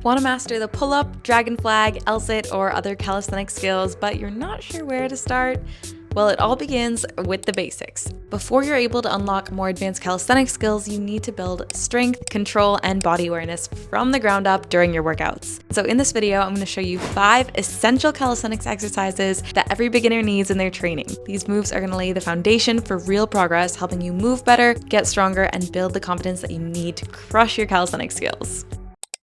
Want to master the pull-up, dragon flag, L-sit, or other calisthenics skills, but you're not sure where to start? Well, it all begins with the basics. Before you're able to unlock more advanced calisthenics skills, you need to build strength, control, and body awareness from the ground up during your workouts. So in this video, I'm going to show you 5 essential calisthenics exercises that every beginner needs in their training. These moves are going to lay the foundation for real progress, helping you move better, get stronger, and build the confidence that you need to crush your calisthenics skills.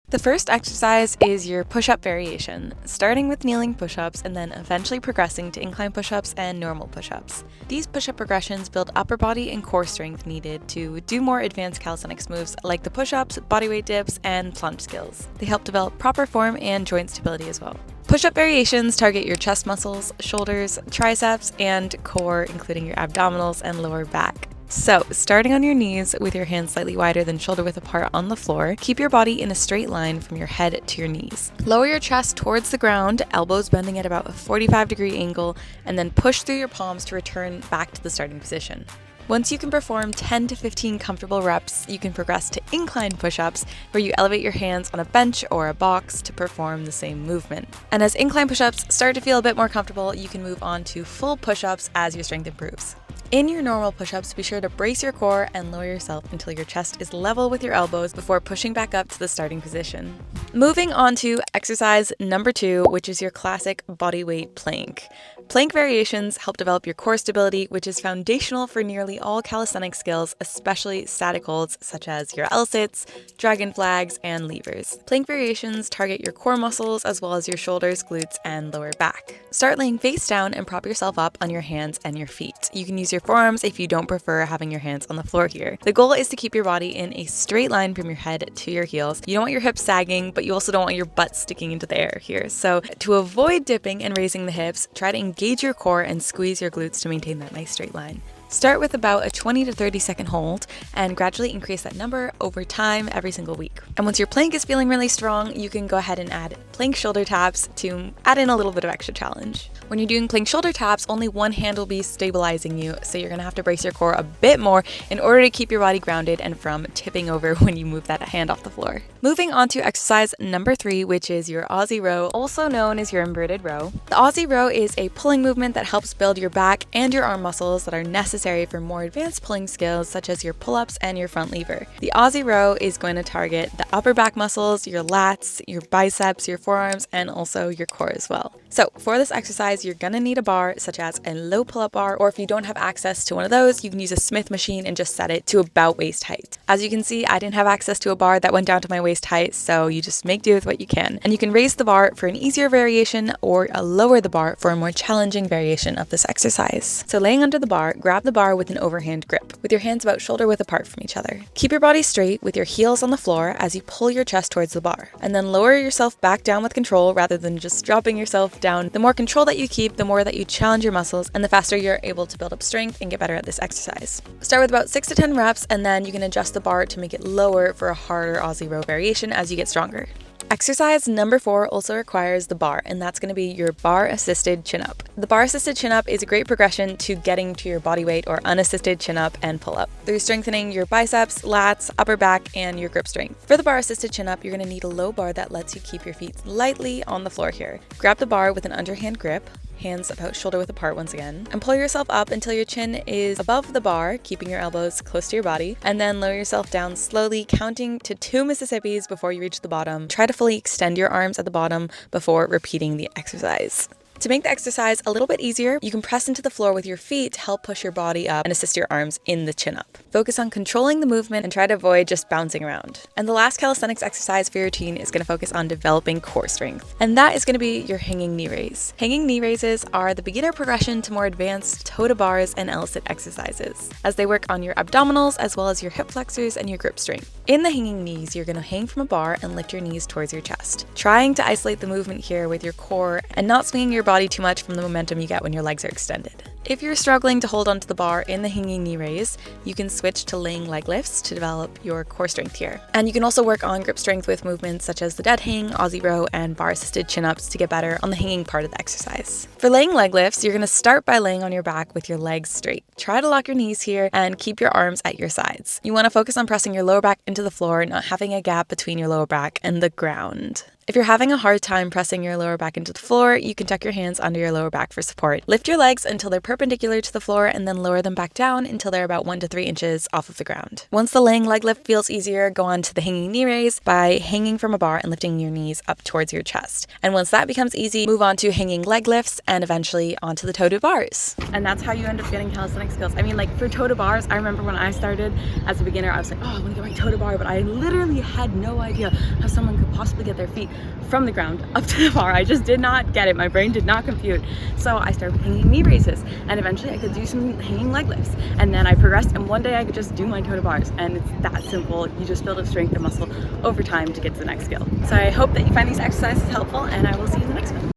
The first exercise is your push-up variation, starting with kneeling push-ups and then eventually progressing to incline push-ups and normal push-ups. These push-up progressions build upper body and core strength needed to do more advanced calisthenics moves like the push-ups, bodyweight dips, and plunge skills. They help develop proper form and joint stability as well. Push-up variations target your chest muscles, shoulders, triceps, and core, including your abdominals and lower back. So, starting on your knees with your hands slightly wider than shoulder width apart on the floor, keep your body in a straight line from your head to your knees. Lower your chest towards the ground, elbows bending at about a 45-degree angle, and then push through your palms to return back to the starting position. Once you can perform 10 to 15 comfortable reps, you can progress to incline push-ups, where you elevate your hands on a bench or a box to perform the same movement. And as incline push-ups start to feel a bit more comfortable, you can move on to full push-ups as your strength improves. In your normal push-ups, be sure to brace your core and lower yourself until your chest is level with your elbows before pushing back up to the starting position. Moving on to exercise number 2, which is your classic bodyweight plank. Plank variations help develop your core stability, which is foundational for nearly all calisthenic skills, especially static holds such as your L-sits, dragon flags, and levers. Plank variations target your core muscles as well as your shoulders, glutes, and lower back. Start laying face down and prop yourself up on your hands and your feet. You can use your forearms if you don't prefer having your hands on the floor here. The goal is to keep your body in a straight line from your head to your heels. You don't want your hips sagging, but you also don't want your butt sticking into the air here. So to avoid dipping and raising the hips, try to engage your core and squeeze your glutes to maintain that nice straight line. Start with about a 20 to 30 second hold and gradually increase that number over time every single week. And once your plank is feeling really strong, you can go ahead and add plank shoulder taps to add in a little bit of extra challenge. When you're doing plank shoulder taps, only one hand will be stabilizing you, so you're going to have to brace your core a bit more in order to keep your body grounded and from tipping over when you move that hand off the floor. Moving on to exercise number 3, which is your Aussie row, also known as your inverted row. The Aussie row is a pulling movement that helps build your back and your arm muscles that are necessary for more advanced pulling skills such as your pull-ups and your front lever. The Aussie row is going to target the upper back muscles, your lats, your biceps, your forearms, and also your core as well. So for this exercise, you're gonna need a bar such as a low pull-up bar, or if you don't have access to one of those, you can use a Smith machine and just set it to about waist height. As you can see, I didn't have access to a bar that went down to my waist height, so you just make do with what you can. And you can raise the bar for an easier variation or lower the bar for a more challenging variation of this exercise. So laying under the bar, grab the bar with an overhand grip, with your hands about shoulder width apart from each other. Keep your body straight with your heels on the floor as you pull your chest towards the bar, and then lower yourself back down with control rather than just dropping yourself down. The more control that you keep, the more that you challenge your muscles, and the faster you're able to build up strength and get better at this exercise. Start with about 6 to 10 reps, and then you can adjust the bar to make it lower for a harder Aussie row variation as you get stronger. Exercise number 4 also requires the bar, and that's going to be your bar-assisted chin-up. The bar-assisted chin-up is a great progression to getting to your body weight or unassisted chin-up and pull-up through strengthening your biceps, lats, upper back, and your grip strength. For the bar-assisted chin-up, you're going to need a low bar that lets you keep your feet lightly on the floor here. Grab the bar with an underhand grip, hands about shoulder width apart once again, and pull yourself up until your chin is above the bar, keeping your elbows close to your body, and then lower yourself down slowly, counting to 2 Mississippis before you reach the bottom. Try to fully extend your arms at the bottom before repeating the exercise. To make the exercise a little bit easier, you can press into the floor with your feet to help push your body up and assist your arms in the chin up. Focus on controlling the movement and try to avoid just bouncing around. And the last calisthenics exercise for your routine is going to focus on developing core strength. And that is going to be your hanging knee raise. Hanging knee raises are the beginner progression to more advanced toe to bars and L-sit exercises, as they work on your abdominals as well as your hip flexors and your grip strength. In the hanging knees, you're going to hang from a bar and lift your knees towards your chest, trying to isolate the movement here with your core and not swinging your body too much from the momentum you get when your legs are extended. If you're struggling to hold onto the bar in the hanging knee raise, you can switch to laying leg lifts to develop your core strength here. And you can also work on grip strength with movements such as the dead hang, Aussie row, and bar assisted chin-ups to get better on the hanging part of the exercise. For laying leg lifts, you're going to start by laying on your back with your legs straight. Try to lock your knees here and keep your arms at your sides. You want to focus on pressing your lower back into the floor, not having a gap between your lower back and the ground. If you're having a hard time pressing your lower back into the floor, you can tuck your hands under your lower back for support. Lift your legs until they're perpendicular to the floor and then lower them back down until they're about 1 to 3 inches off of the ground. Once the laying leg lift feels easier, go on to the hanging knee raise by hanging from a bar and lifting your knees up towards your chest. And once that becomes easy, move on to hanging leg lifts and eventually onto the toe to bars. And that's how you end up getting calisthenic skills. I mean, like for toe to bars, I remember when I started as a beginner, I was like, oh, I want to get my toe to bar, but I literally had no idea how someone could possibly get their feet from the ground up to the bar. I just did not get it. My brain did not compute. So I started with hanging knee raises and eventually I could do some hanging leg lifts. And then I progressed and one day I could just do my toe to bars, and it's that simple. You just build up strength and muscle over time to get to the next skill. So I hope that you find these exercises helpful, and I will see you in the next one.